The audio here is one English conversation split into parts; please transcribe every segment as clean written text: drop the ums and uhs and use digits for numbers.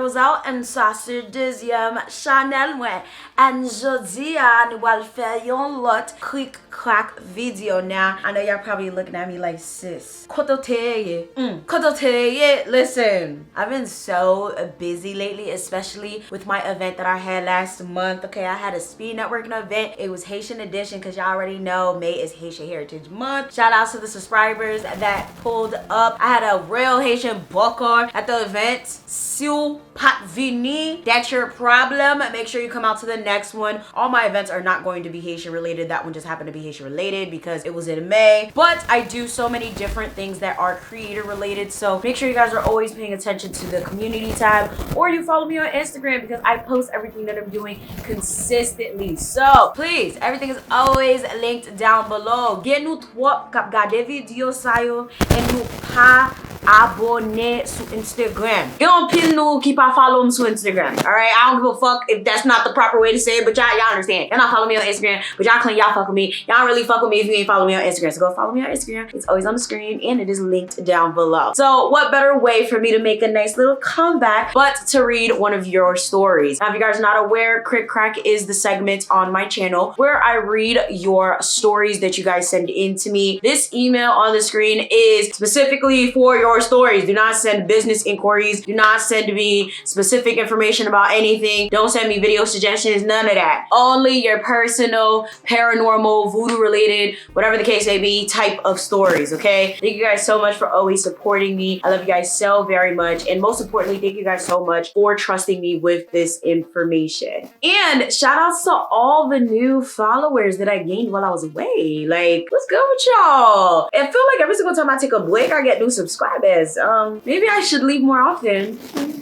Mademoiselle, and ça c'est deuxième channel moi. And jodi nous allons faire yon lot KRIK video now. I know y'all probably looking at me like, sis, listen, I've been so busy lately, especially with my event that I had last month. Okay, I had a speed networking event. It was Haitian edition because y'all already know May is Haitian Heritage Month. Shout out to the subscribers that pulled up. I had a real Haitian bucker at the event. Si pat vini, that's your problem. Make sure you come out to the next one. All my events are not going to be Haitian related. That one just happened to be Haitian related because it was in May. But I do so many different things that are creator related. So make sure you guys are always paying attention to the community tab, or you follow me on Instagram because I post everything that I'm doing consistently. So please, everything is always linked down below. Get nous trois kap gade video sa yo and nous pa abonné sur Instagram. Yon pile nou ki pa follow me sur Instagram. Alright, I don't give a fuck if that's not the proper way to say it, but y'all understand. Y'all not follow me on Instagram, but y'all claim y'all fuck with me. Y'all don't really fuck with me if you ain't follow me on Instagram. So go follow me on Instagram. It's always on the screen and it is linked down below. So what better way for me to make a nice little comeback but to read one of your stories. Now, if you guys are not aware, KRIK is the segment on my channel where I read your stories that you guys send in to me. This email on the screen is specifically for your stories. Do not send business inquiries. Do not send me specific information about anything. Don't send me video suggestions, none of that. Only your personal, paranormal, voodoo related, whatever the case may be, type of stories, okay? Thank you guys so much for always supporting me. I love you guys so very much. And most importantly, thank you guys so much for trusting me with this information. And shout outs to all the new followers that I gained while I was away. Like, what's good with y'all? I feel like every single time I take a break, I get new subscribers. Maybe I should leave more often.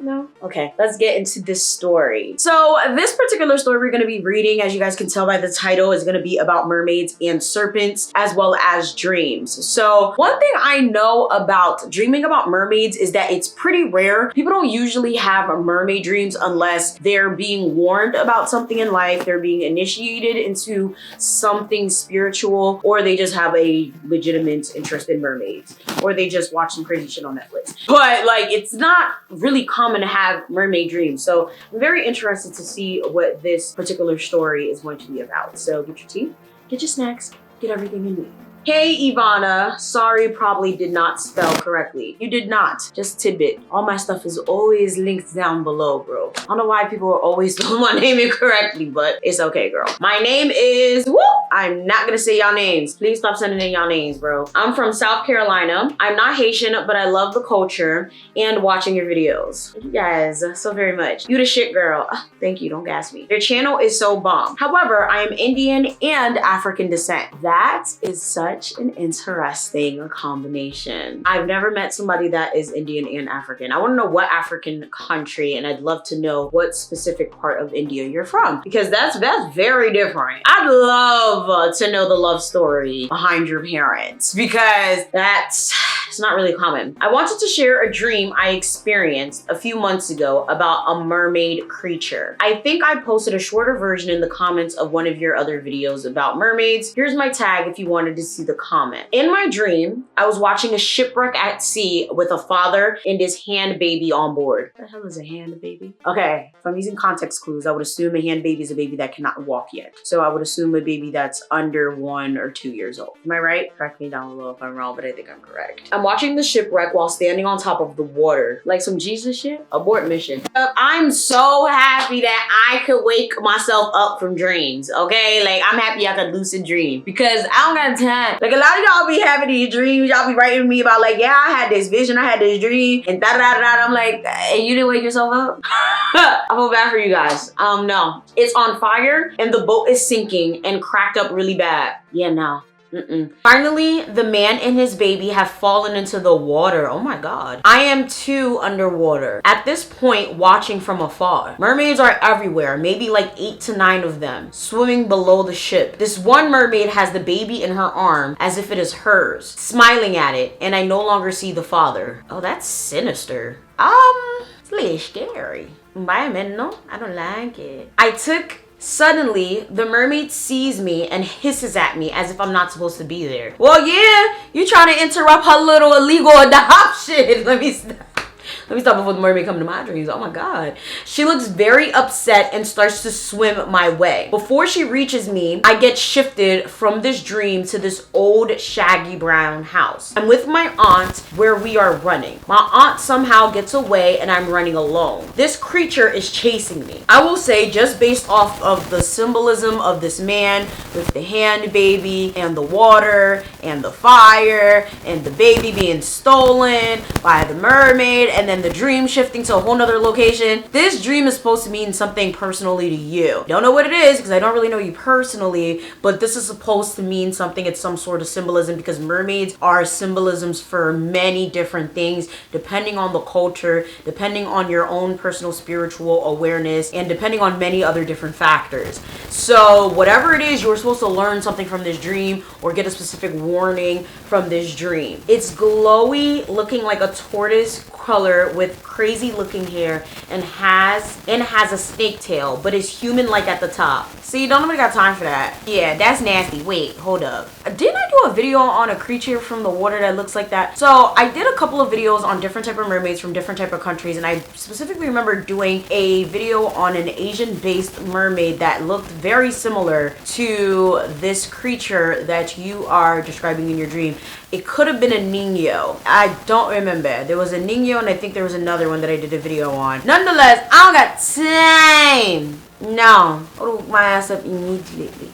No? Okay, let's get into this story. So this particular story we're gonna be reading, as you guys can tell by the title, is gonna be about mermaids and serpents, as well as dreams. So one thing I know about dreaming about mermaids is that it's pretty rare. People don't usually have mermaid dreams unless they're being warned about something in life, they're being initiated into something spiritual, or they just have a legitimate interest in mermaids, or they just watch some crazy shit on Netflix. But like, it's not really common to have mermaid dreams. So I'm very interested to see what this particular story is going to be about. So get your tea, get your snacks, get everything you need. Hey Yvana, sorry, probably did not spell correctly. You did not, just tidbit. All my stuff is always linked down below, bro. I don't know why people are always spelling my name incorrectly, but it's okay, girl. My name is, I'm not gonna say y'all names. Please stop sending in y'all names, bro. I'm from South Carolina. I'm not Haitian, but I love the culture and watching your videos. Thank you guys so very much. You the shit, girl. Thank you, don't gas me. Your channel is so bomb. However, I am Indian and African descent. That is such an interesting combination. I've never met somebody that is Indian and African. I want to know what African country, and I'd love to know what specific part of India you're from, because that's very different. I'd love to know the love story behind your parents, because it's not really common. I wanted to share a dream I experienced a few months ago about a mermaid creature. I think I posted a shorter version in the comments of one of your other videos about mermaids. Here's my tag if you wanted to see the comment. In my dream, I was watching a shipwreck at sea with a father and his hand baby on board. What the hell is a hand baby? Okay, if I'm using context clues, I would assume a hand baby is a baby that cannot walk yet. So I would assume a baby that's under 1 or 2 years old. Am I right? Correct me down below if I'm wrong, but I think I'm correct. I'm watching the shipwreck while standing on top of the water. Like some Jesus shit? Abort mission. I'm so happy that I could wake myself up from dreams, okay? Like, I'm happy I could lucid dream because I don't got time. Like, a lot of y'all be having these dreams. Y'all be writing me about like, yeah, I had this vision, I had this dream, and da-da-da-da. I'm like, hey, you didn't wake yourself up? I feel bad for you guys. No. It's on fire and the boat is sinking and cracked up really bad. Yeah, no. Finally, the man and his baby have fallen into the water. Oh my God. I am too underwater. At this point, watching from afar. Mermaids are everywhere, maybe like 8 to 9 of them, swimming below the ship. This one mermaid has the baby in her arm as if it is hers, smiling at it, and I no longer see the father. Oh, that's sinister. It's a little scary. Environmental? I don't like it. Suddenly, the mermaid sees me and hisses at me as if I'm not supposed to be there. Well, yeah, you trying to interrupt her little illegal adoption. Let me stop. Let me stop before the mermaid come to my dreams. Oh my God. She looks very upset and starts to swim my way. Before she reaches me, I get shifted from this dream to this old shaggy brown house. I'm with my aunt where we are running. My aunt somehow gets away and I'm running alone. This creature is chasing me. I will say, just based off of the symbolism of this man with the hand baby and the water and the fire and the baby being stolen by the mermaid and then the dream shifting to a whole nother location, this dream is supposed to mean something personally to you. Don't know what it is because I don't really know you personally, but this is supposed to mean something. It's some sort of symbolism because mermaids are symbolisms for many different things depending on the culture, depending on your own personal spiritual awareness, and depending on many other different factors. So whatever it is, you're supposed to learn something from this dream or get a specific warning from this dream. It's glowy, looking like a tortoise color with crazy looking hair and has a snake tail, but it's human like at the top. See, don't nobody got time for that. Yeah, that's nasty. Wait, hold up. Didn't I do a video on a creature from the water that looks like that? So I did a couple of videos on different type of mermaids from different type of countries, and I specifically remember doing a video on an Asian based mermaid that looked very similar to this creature that you are describing in your dream. It could have been a Nino. I don't remember. There was a Nino and I think there was another one that I did a video on. Nonetheless, I don't got time. No. I'll look my ass up immediately.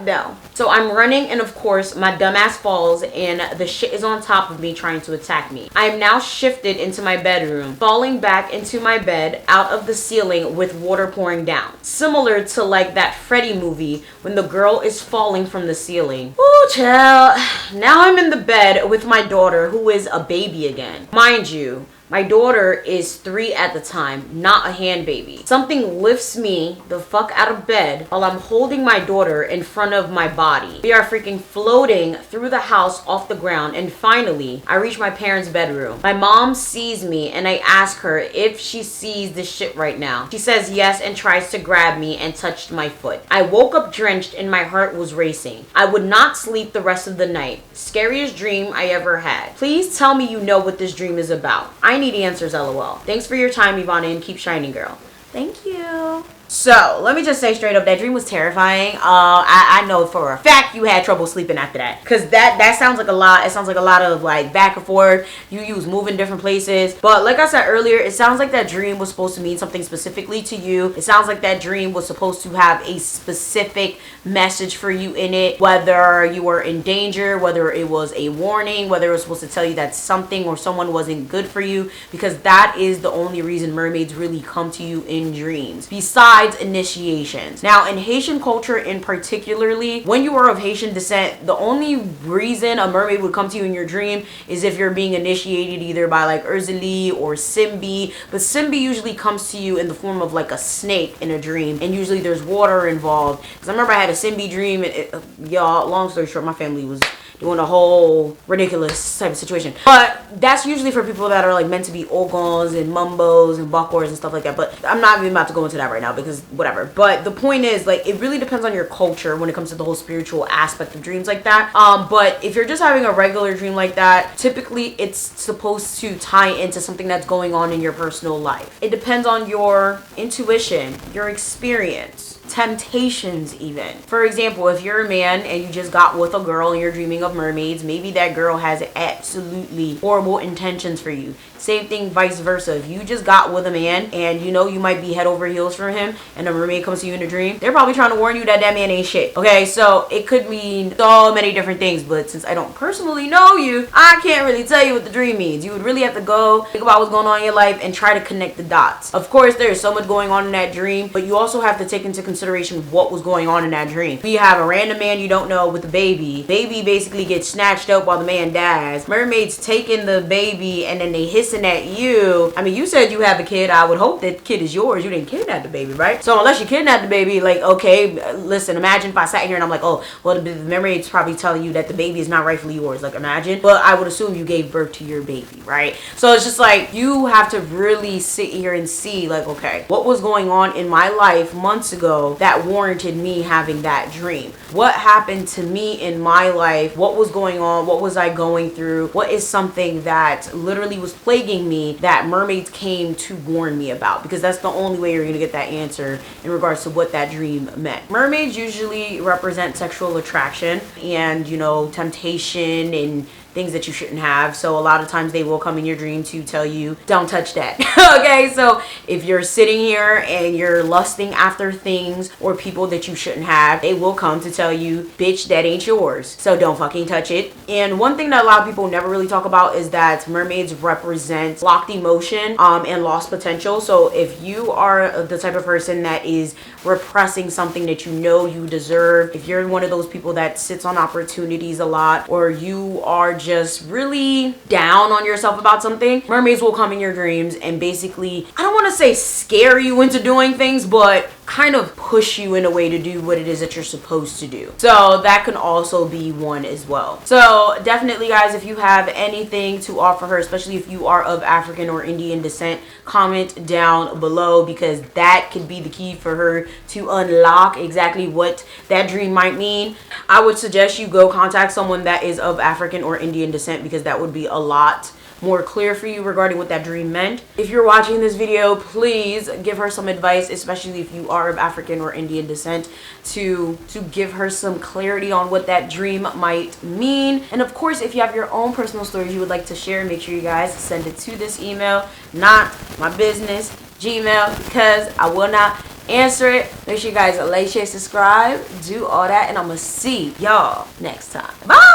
No. So I'm running and of course my dumbass falls and the shit is on top of me trying to attack me. I am now shifted into my bedroom, falling back into my bed out of the ceiling with water pouring down. Similar to like that Freddy movie when the girl is falling from the ceiling. Ooh, child. Now I'm in the bed with my daughter who is a baby again. Mind you, my daughter is 3 at the time, not a hand baby. Something lifts me the fuck out of bed while I'm holding my daughter in front of my body. We are freaking floating through the house off the ground, and finally, I reach my parents' bedroom. My mom sees me and I ask her if she sees this shit right now. She says yes and tries to grab me and touched my foot. I woke up drenched and my heart was racing. I would not sleep the rest of the night. Scariest dream I ever had. Please tell me you know what this dream is about. I need answers, lol. Thanks for your time, Yvana, and keep shining, girl. Thank you. So let me just say straight up, that dream was terrifying. I know for a fact you had trouble sleeping after that, because that sounds like a lot. It sounds like a lot of like back and forth. You was moving different places, but like I said earlier, it sounds like that dream was supposed to mean something specifically to you. It sounds like that dream was supposed to have a specific message for you in it, whether you were in danger, whether it was a warning, whether it was supposed to tell you that something or someone wasn't good for you, because that is the only reason mermaids really come to you in dreams, besides initiations. Now in Haitian culture in particularly, when you are of Haitian descent, the only reason a mermaid would come to you in your dream is if you're being initiated either by like Urzili or Simbi, but Simbi usually comes to you in the form of like a snake in a dream, and usually there's water involved, because I remember I had a Simbi dream and y'all, long story short, my family was doing a whole ridiculous type of situation. But that's usually for people that are like meant to be Ogons and Mumbos and Bakors and stuff like that. But I'm not even about to go into that right now because whatever. But the point is, like, it really depends on your culture when it comes to the whole spiritual aspect of dreams like that. But if you're just having a regular dream like that, typically it's supposed to tie into something that's going on in your personal life. It depends on your intuition, your experience, temptations even. For example, if you're a man and you just got with a girl and you're dreaming of mermaids, maybe that girl has absolutely horrible intentions for you. Same thing vice versa. If you just got with a man and you know you might be head over heels for him and a mermaid comes to you in a dream, they're probably trying to warn you that that man ain't shit. Okay, so it could mean so many different things, but since I don't personally know you, I can't really tell you what the dream means. You would really have to go think about what's going on in your life and try to connect the dots. Of course, there's so much going on in that dream, but you also have to take into consideration what was going on in that dream. You have a random man you don't know with a baby. Baby basically gets snatched up while the man dies. Mermaids taking the baby and then they hissing at you. I mean, you said you have a kid. I would hope that the kid is yours. You didn't kidnap the baby, right? So unless you kidnapped the baby, like, okay, listen, imagine if I sat here and I'm like, oh, well, the mermaid's probably telling you that the baby is not rightfully yours. Like, imagine. But I would assume you gave birth to your baby, right? So it's just like, you have to really sit here and see, like, okay, what was going on in my life months ago know, that warranted me having that dream. What happened to me in my life? What was going on? What was I going through? What is something that literally was plaguing me that mermaids came to warn me about? Because that's the only way you're gonna get that answer in regards to what that dream meant. Mermaids usually represent sexual attraction and, you know, temptation and things that you shouldn't have. So a lot of times they will come in your dream to tell you, don't touch that. Okay, so if you're sitting here and you're lusting after things or people that you shouldn't have, they will come to tell you, bitch, that ain't yours, so don't fucking touch it. And one thing that a lot of people never really talk about is that mermaids represent blocked emotion and lost potential. So if you are the type of person that is repressing something that you know you deserve, if you're one of those people that sits on opportunities a lot, or you are just really down on yourself about something, mermaids will come in your dreams and basically, I don't want to say scare you into doing things, but kind of push you in a way to do what it is that you're supposed to do. So that can also be one as well. So definitely, guys, if you have anything to offer her, especially if you are of African or Indian descent, comment down below, because that could be the key for her to unlock exactly what that dream might mean. I would suggest you go contact someone that is of African or Indian descent, because that would be a lot more clear for you regarding what that dream meant. If you're watching this video, please give her some advice, especially if you are of African or Indian descent, to give her some clarity on what that dream might mean. And of course, if you have your own personal stories you would like to share, make sure you guys send it to this email, not my business Gmail, because I will not answer it. Make sure you guys like, share, subscribe, do all that, and I'm gonna see y'all next time. Bye.